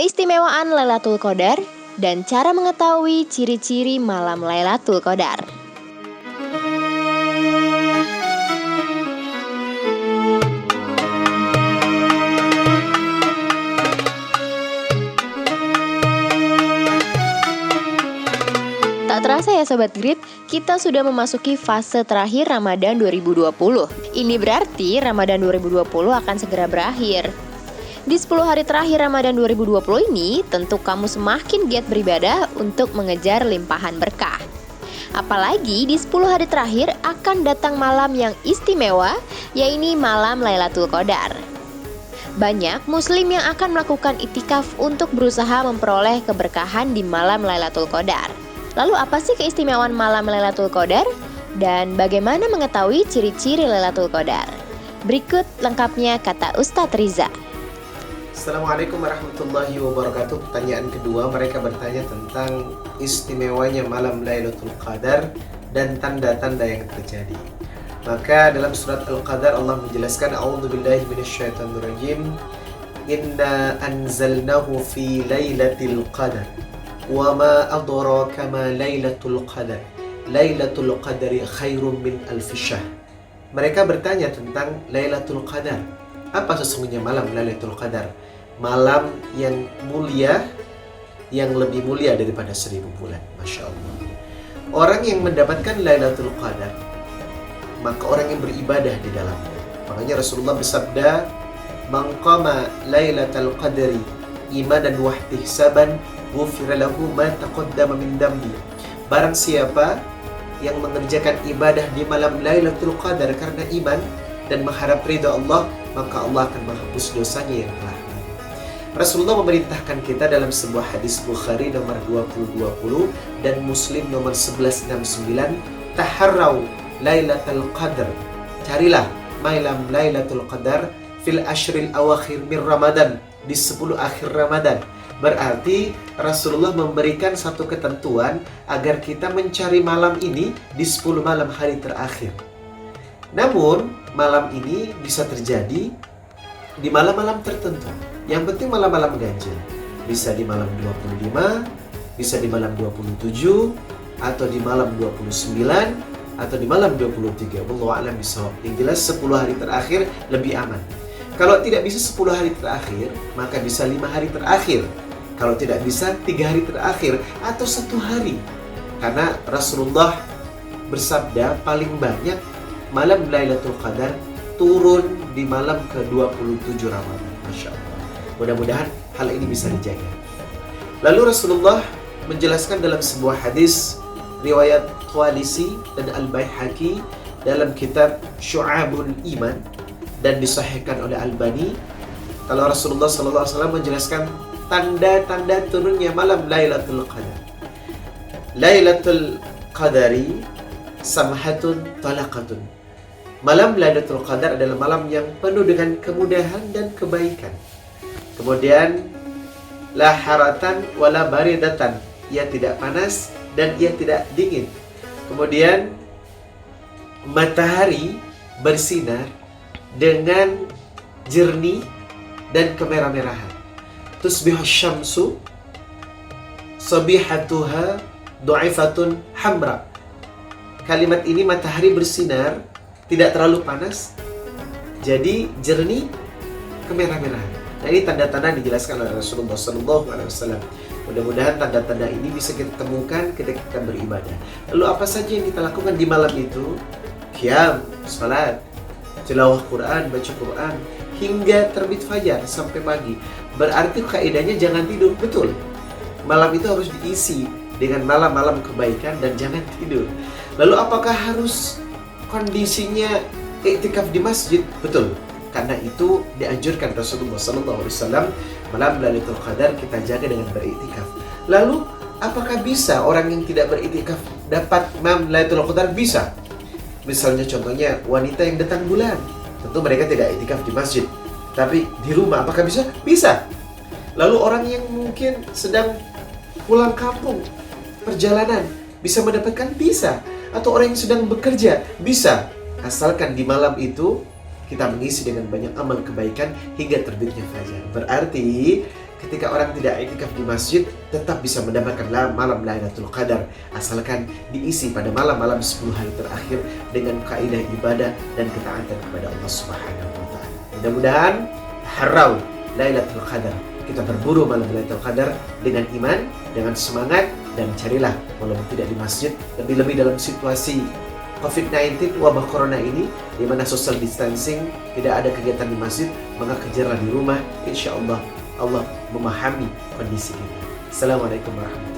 keistimewaan Lailatul Qadar dan cara mengetahui ciri-ciri malam Lailatul Qadar. Tak terasa ya Sobat Grid, kita sudah memasuki fase terakhir Ramadan 2020. Ini berarti Ramadan 2020 akan segera berakhir. Di 10 hari terakhir Ramadan 2020 ini, tentu kamu semakin giat beribadah untuk mengejar limpahan berkah. Apalagi di 10 hari terakhir akan datang malam yang istimewa, yaitu malam Lailatul Qadar. Banyak muslim yang akan melakukan itikaf untuk berusaha memperoleh keberkahan di malam Lailatul Qadar. Lalu apa sih keistimewaan malam Lailatul Qadar? Dan bagaimana mengetahui ciri-ciri Lailatul Qadar? Berikut lengkapnya kata Ustadz Riza. Assalamualaikum warahmatullahi wabarakatuh. Pertanyaan kedua, mereka bertanya tentang istimewanya malam Lailatul Qadar dan tanda-tanda yang terjadi. Maka dalam surat Al-Qadar Allah menjelaskan, A'udzubillahi minasyaitonirrajim, Inna anzalnahu fi Lailatul Qadar wa ma adraka ma Lailatul Qadar Lailatul Qadari khairum min alfi syahr. Mereka bertanya tentang Lailatul Qadar. Apa sesungguhnya malam Lailatul Qadar? Malam yang mulia, yang lebih mulia daripada 1000 bulan. Masya Allah. Orang yang mendapatkan Lailatul Qadar, maka orang yang beribadah di dalamnya. Makanya Rasulullah bersabda, Man qama Lailatul Qadri imanan wa ihtisaban ghufira lahu ma taqaddama min dambi. Barang siapa yang mengerjakan ibadah di malam Lailatul Qadar karena iman dan mengharap ridha Allah, maka Allah akan menghapus dosanya yang telah lalu. Rasulullah memerintahkan kita dalam sebuah hadis Bukhari nomor 2020 dan Muslim nomor 1169, taharrau Lailatul Qadar. Carilah malam Lailatul Qadar fil ashril awakhir min Ramadan, di 10 akhir Ramadan. Berarti Rasulullah memberikan satu ketentuan agar kita mencari malam ini di 10 malam hari terakhir. Namun malam ini bisa terjadi di malam-malam tertentu. Yang penting malam-malam ganjil. Bisa di malam 25, bisa di malam 27, atau di malam 29, atau di malam 23. Wallahu a'lam bishawab. Yang jelas 10 hari terakhir lebih aman. Kalau tidak bisa 10 hari terakhir, maka bisa 5 hari terakhir. Kalau tidak bisa 3 hari terakhir atau 1 hari. Karena Rasulullah bersabda paling banyak malam Lailatul Qadar turun di malam ke-27 Ramadan. Masya Allah. Mudah-mudahan hal ini bisa dijaga. Lalu Rasulullah menjelaskan dalam sebuah hadis riwayat Tawalisi dan Al-Baihaqi dalam kitab Syu'abul Iman dan disahihkan oleh Albani. Kalau Rasulullah SAW menjelaskan tanda-tanda turunnya malam Lailatul Qadar. Lailatul Qadari samhatun talaqatun. Malam Lailatul Qadar adalah malam yang penuh dengan kemudahan dan kebaikan. Kemudian la haratan wala baridatan. Ia tidak panas dan ia tidak dingin. Kemudian matahari bersinar dengan jernih dan kemerah-merahan. Tusbihu syamsu sabihatuha du'ifatun hamra. Kalimat ini matahari bersinar, tidak terlalu panas, jadi jernih, kemerah-merahan. Nah, ini tanda-tanda dijelaskan oleh Rasulullah SAW. Mudah-mudahan tanda-tanda ini bisa kita temukan ketika kita beribadah. Lalu apa saja yang kita lakukan di malam itu? Qiyam, salat, tilawah Quran, baca Quran, hingga terbit fajar sampai pagi. Berarti kaidahnya jangan tidur. Betul. Malam itu harus diisi dengan malam-malam kebaikan dan jangan tidur. Lalu apakah harus kondisinya iktikaf di masjid? Betul. Karena itu dianjurkan Rasulullah SAW malam Lailatul Qadar kita jaga dengan beriktikaf. Lalu apakah bisa orang yang tidak beriktikaf dapat malam Lailatul Qadar? Bisa. Misalnya contohnya wanita yang datang bulan, tentu mereka tidak iktikaf di masjid, tapi di rumah. Apakah bisa? Bisa. Lalu orang yang mungkin sedang pulang kampung, perjalanan, bisa mendapatkan? Bisa. Atau orang yang sedang bekerja? Bisa. Asalkan di malam itu kita mengisi dengan banyak amal kebaikan hingga terbitnya fajar. Berarti ketika orang tidak iktikaf di masjid tetap bisa mendapatkan malam Lailatul Qadar, asalkan diisi pada malam-malam 10 hari terakhir dengan kaidah ibadah dan ketaatan kepada Allah Subhanahu wa taala. Mudah-mudahan harau Lailatul Qadar. Kita berburu malam Lailatul Qadar dengan iman, dengan semangat, dan carilah walaupun tidak di masjid, lebih-lebih dalam situasi COVID-19, wabah corona ini, di mana social distancing, tidak ada kegiatan di masjid, maka kejarlah di rumah. Insya Allah, Allah memahami kondisi ini. Assalamualaikum warahmatullahi wabarakatuh.